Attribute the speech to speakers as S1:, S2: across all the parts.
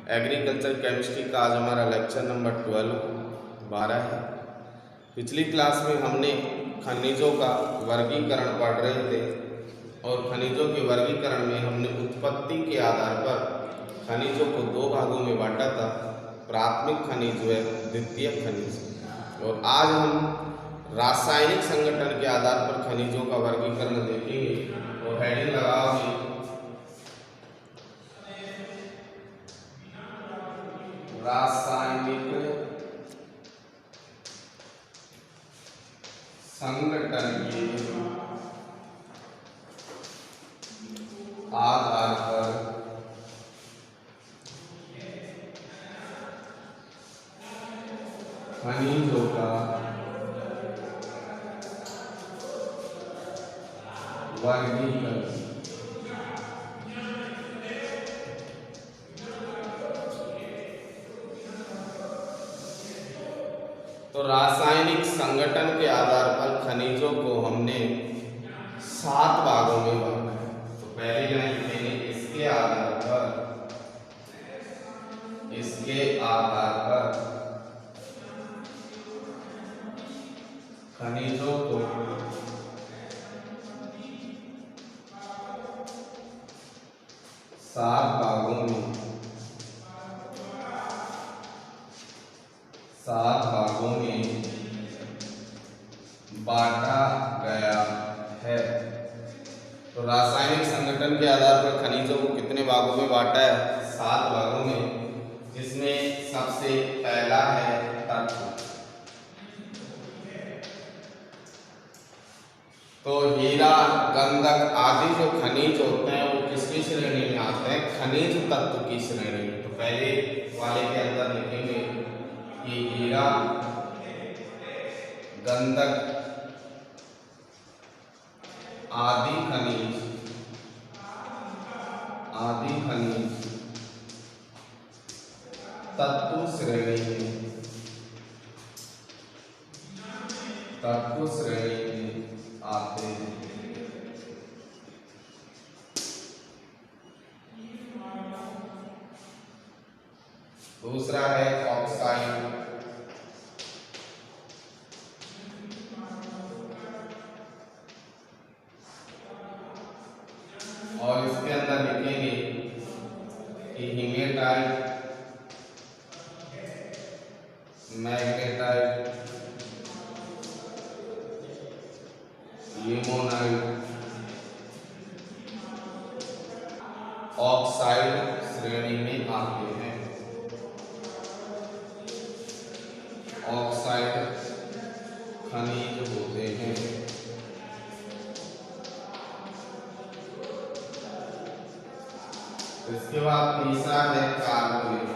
S1: Agriculture chemistry का आज हमारा लेक्चर नंबर 12 है। पिछली क्लास में हमने खनिजों का वर्गीकरण पढ़ रहे थे और खनिजों के वर्गीकरण में हमने उत्पत्ति के आधार पर खनिजों को दो भागों में बांटा था, प्राथमिक खनिज व द्वितीयक खनिज। और आज हम रासायनिक संगठन के आधार पर खनिजों का वर्गीकरण देखेंगे। और हेडिंग लगाओगे रासायनिक संगठन के आधार पर खनिजों का वर्गीकरण। तो रासायनिक संगठन के आधार पर खनिजों को हमने 7 भागों में बांटा है। तो पहली लाइन लिखेंगे इसके आधार पर खनिजों को 7 भागों में बांटा गया है। तो रासायनिक संगठन के आधार पर खनिजों को कितने भागों में बांटा है? 7 भागों में, जिसमें सबसे पहला है तत्व। तो हीरा, गंधक आदि जो खनिज होते हैं वो किसकी श्रेणी में आते हैं? खनिज तत्व की श्रेणी में। तो पहले वाले के अंदर लिखेंगे कि हीरा, गंधक आदि खनिज तत्व श्रेणी में आते हैं। दूसरा है ऑक्साइड। और इसके अंदर लिखेंगे कि हीमेटाइट, मैग्नेटाइट, लिमोनाइट ऑक्साइड श्रेणी में आते हैं। ऑक्साइड खनिज होते हैं। इसके बाद तीसरा है कार्बोनेट।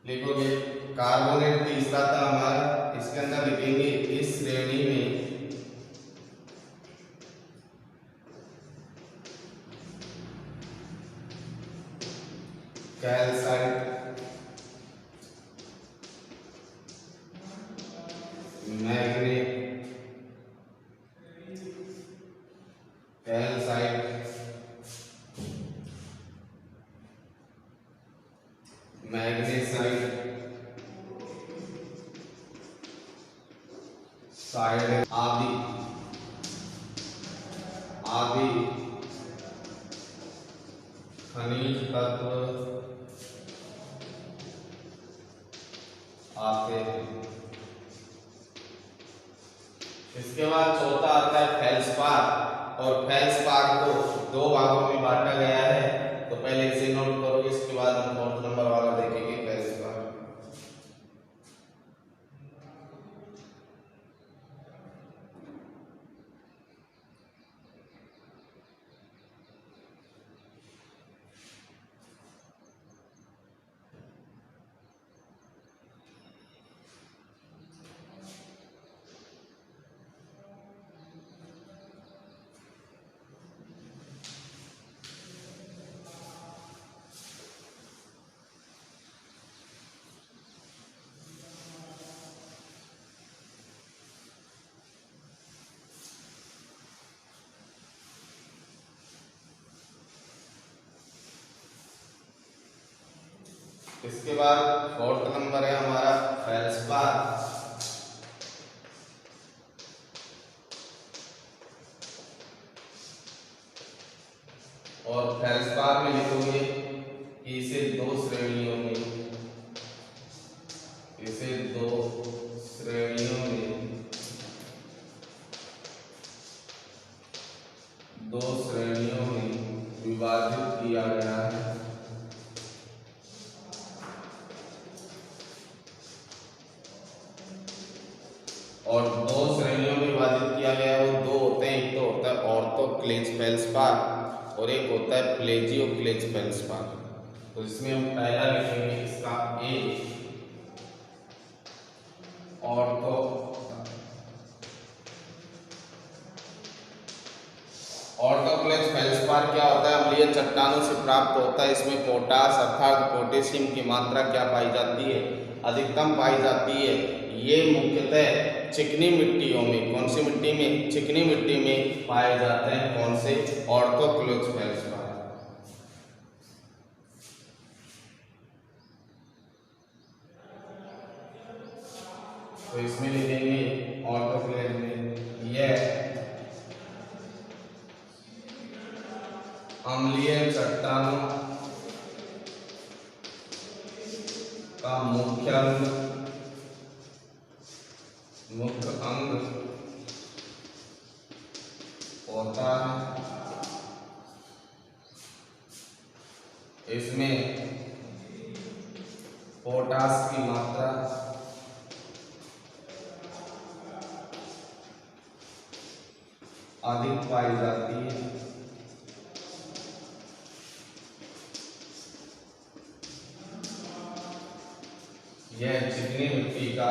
S1: लिखोगे कार्बोनेट तीसरा था हमारा। इसके अंदर लिखेंगे इस श्रेणी में calcite, manganese, calcite, magnesite, side आदि खनिज तत्व आते हैं। इसके बाद चौथा आता है फेल्सपार। और फेल्सपार को 2 भागों में बांटा गया है। तो पहले इसे नोट करो, इसके बाद हम 4 नंबर वाला देखेंगे फेल्सपार। इसके बाद फोर्थ नंबर है हमारा फेल्सपार। और फेल्सपार में लिखोगे कि इसे दो श्रेणियों में विभाजित किया गया है। और दो श्रेणियों में विभाजित किया गया है, वो दो होते हैं, एक तो होता है ऑर्थोक्लेज फेल्सपार और एक होता है प्लेजियोक्लेज फेल्सपार। तो इसमें हम पहला लिखेंगे इसका ए ऑर्थोक्लेज फेल्सपार क्या होता है? अम्लीय चट्टानों से प्राप्त होता है। इसमें पोटास अर्थात पोटेशियम की मात्रा क्या पाई जाती है? अधिकतम पाई जाती है। ये मुख्यतः चिकनी मिट्टियों में, कौन सी मिट्टी में? चिकनी मिट्टी में पाए जाते हैं। कौन से? ऑर्थोक्लेज फेल्सपार। तो इसमें लिखेंगे ऑर्थोक्लेज में यह अम्लीय चट्टानों का मुख्य अंग होता है। इसमें पोटास की मात्रा अधिक पाई जाती है। यह चिकनी मिट्टी का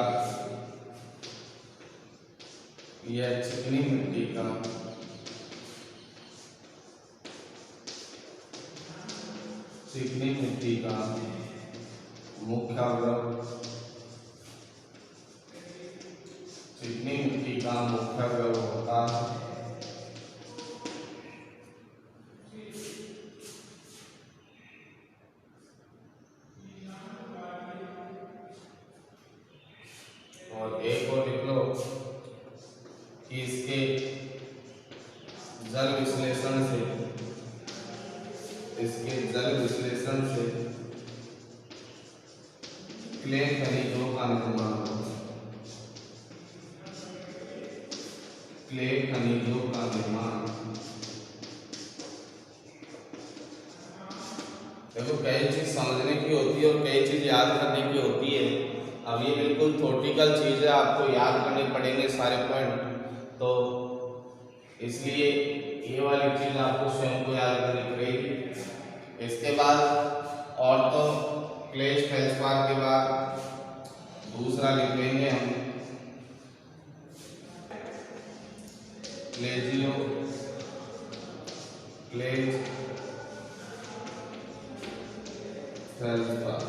S1: मुख्य अवयव होता है। और एक और लिख लो कि इसके जल विश्लेषण से क्ले खनिजों का निर्माण देखो, कई चीज समझने की होती है और कई चीज याद करने की होती है। अब ये बिल्कुल थ्योरेटिकल चीज है, आपको याद करने पड़ेंगे सारे पॉइंट, तो इसलिए ये वाली चीज आपको स्वयं को याद करनी पड़ेगी। इसके बाद ऑर्थोक्लेज फेल्सपार के बाद दूसरा लिखेंगे हम प्लेजियोक्लेज फेल्सपार।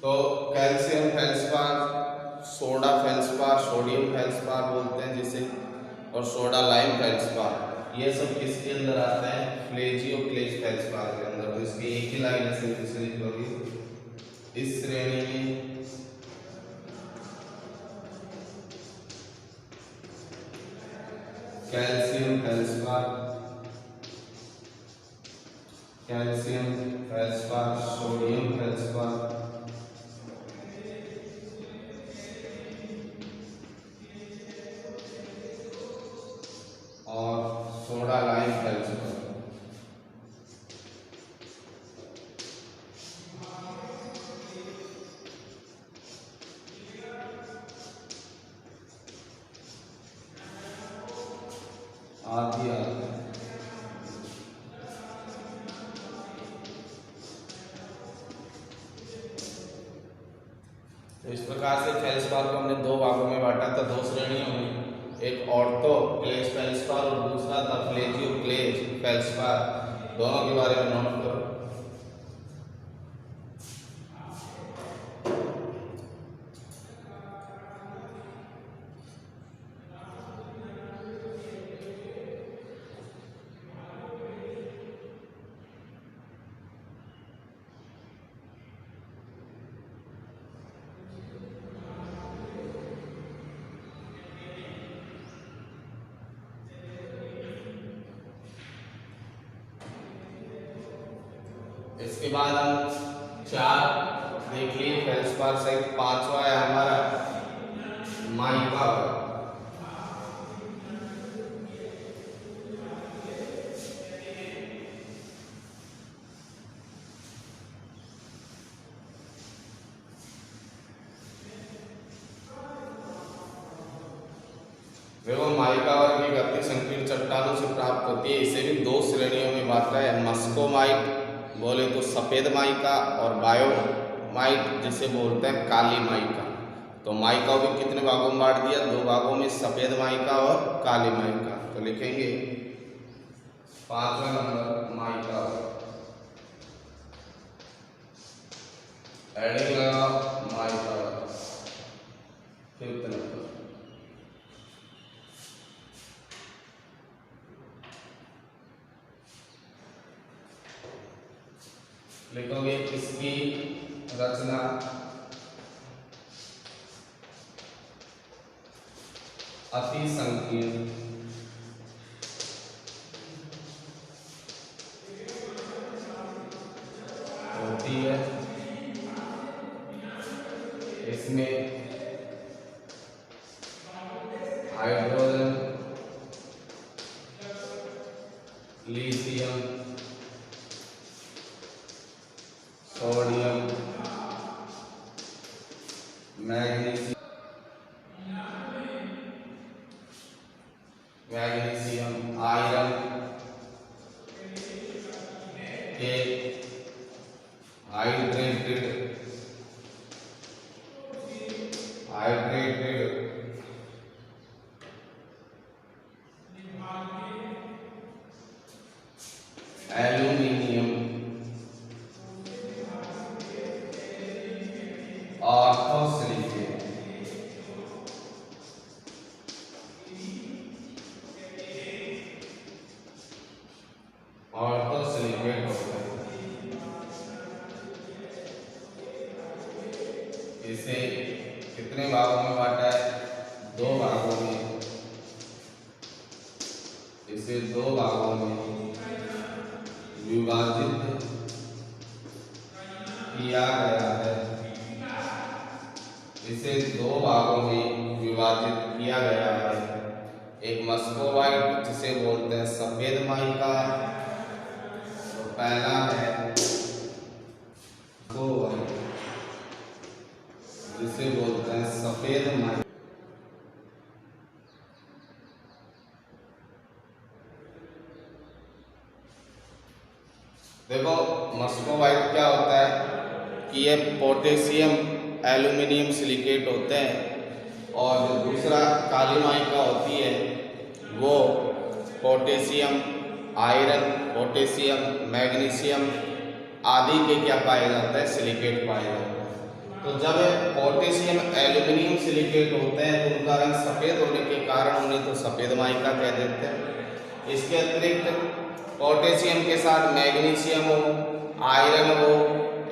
S1: तो calcium feldspar, soda feldspar, sodium feldspar बोलते हैं जिसे, और सोडा लाइम फेल्सपार, ये सब किसके अंदर आता है? प्लेजियोक्लेज फेल्सपार के अंदर। तो इसकी एक ही लाइन है, लिख लोगे इस श्रेणी में कैल्शियम फेल्सपार, सोडियम फेल्सपार और सोडा लाइम फेल्सपार। आदि तो इस प्रकार से फेल्सपार को हमने दो भागों में बांटा था, दो श्रेणियों में, एक ऑर्थोक्लेज फेल्सपार और दूसरा था प्लेजियोक्लेज फेल्सपार। दोनों के बारे में नोट करो। इसके बाद हम 4 देख लिए फेल्सपार सहित। 5वां है हमारा माइका वर्ग। देखो माइका वर्ग की गति संकीर्ण चट्टानों से प्राप्त होती है। इसे भी 2 श्रेणियों में बांटा है, मस्कोमाइट बोले तो सफेद माइका और बायोमाइट जिसे बोलते हैं काली माइका। तो माइका भी कितने भागों में बांट दिया? 2 भागों में, सफेद माइका और काली माइका। तो लिखेंगे 5वां नंबर माइका। एडिंग लगा माइका। 5th नंबर लिखोगे इसकी रचना अति संकीर्ण होती है। इसमें hydrogen, lithium, sodium, magnesium, iron के हाइड्रेटेड एल्यूमिनियम ऑर्थोसिलिकेट होता है। इसे कितने भागों में बांटा है? 2 भागों में। इसे 2 भागों में विभाजित किया गया है। इसे 2 भागों में विभाजित किया गया है। एक मस्कोवाइट जिसे बोलते हैं सफेद माइका, तो पहला है मस्कोवाइट जिसे बोलते हैं सफेद माइका। देखो मस्कोवाइट क्या होता है कि ये पोटेशियम एल्यूमिनियम सिलिकेट होते हैं, और जो दूसरा काली माइका होती है वो पोटेशियम, आयरन, पोटेशियम, मैग्नीशियम आदि के क्या पाया जाता है? सिलिकेट पाया जाता है। तो जब पोटेशियम एल्यूमिनियम सिलिकेट होते हैं तो उनका रंग सफ़ेद होने के कारण उन्हें तो सफ़ेद माइका कह देते हैं। इसके अतिरिक्त पोटेशियम के साथ मैग्नीशियम हो, आयरन हो,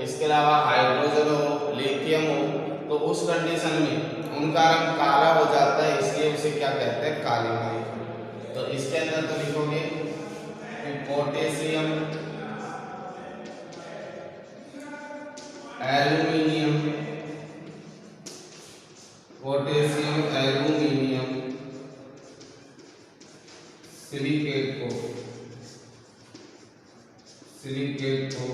S1: इसके अलावा हाइड्रोजन हो, लिथियम हो, तो उस कंडीशन में उनका रंग काला हो जाता है, इसलिए उसे क्या कहते हैं? काली माइका। तो इसके अंदर तो लिखोगे कि पोटेशियम एल्यूमिनियम सिलिकेट को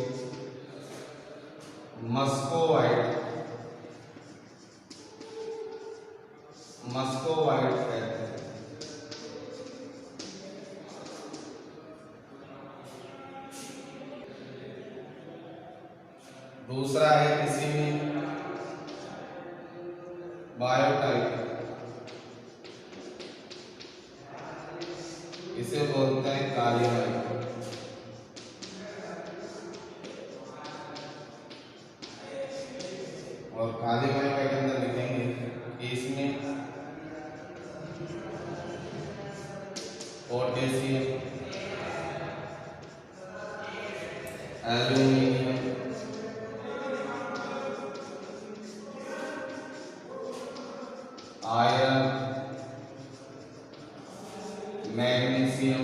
S1: मस्कोवाइट कहते हैं। दूसरा है किसी में बायोटाइप, इसे बोलते हैं काली माइका। और काली माइका के अंदर लिखेंगे कि इसमें potassium, aluminium, iron, magnesium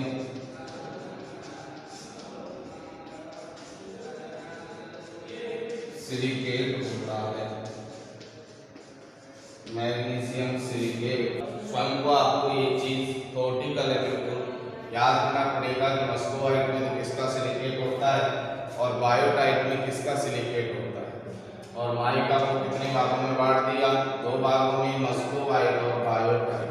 S1: silicate होता है, मैग्नीशियम सिलिकेट। स्वयं को आपको ये चीज थ्योरेटिकल बिल्कुल याद रखना पड़ेगा कि मस्कोवाइट में तो किसका सिलिकेट होता है और बायोटाइट में किसका सिलिकेट होता है। और माइका को कितने भागों में बांट दिया, 2 भागों में, मस्कोवाइट और बायोटाइट।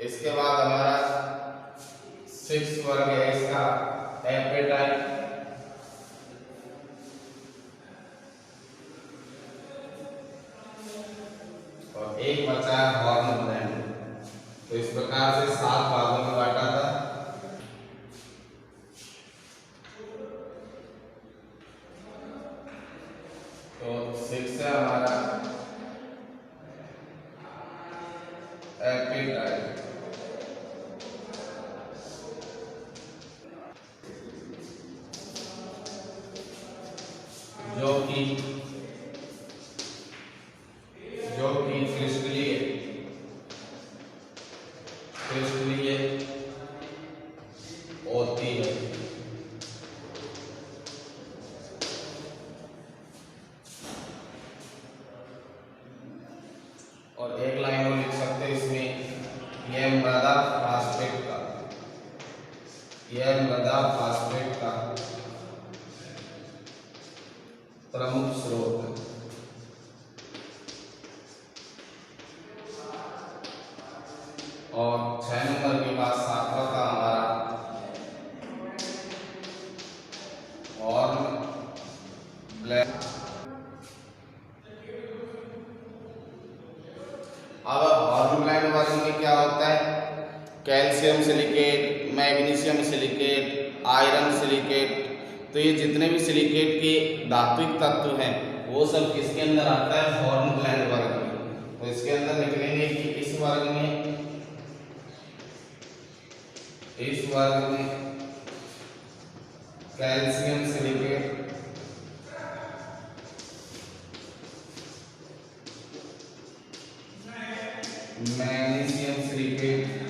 S1: इसके बाद हमारा 6 वर्ग है इसका एपेटाइट। और एक बचा है हॉर्न ग्लैंड। तो इस प्रकार से 7 भागों में बांटा था। तो 6 है हमारा एपेटाइट। जो कि क्रिस्टलीय होती है। और एक लाइन और लिख सकते हैं इसमें, यह मृदा फास्फेट का प्रमुख स्रोत है। और 6 नंबर के बाद 7वां का हमारा हॉर्न ब्लैक। अब हॉर्न ब्लैंड वर्ग में क्या होता है, calcium silicate, magnesium silicate, iron silicate. तो ये जितने भी सिलिकेट के धात्विक तत्व हैं वो सब किसके अंदर आता है, हॉर्न ब्लैंड वर्ग में। तो इसके अंदर लिख लेंगे कि इस वर्ग में कैल्शियम सिलिकेट, मैग्नीशियम सिलिकेट,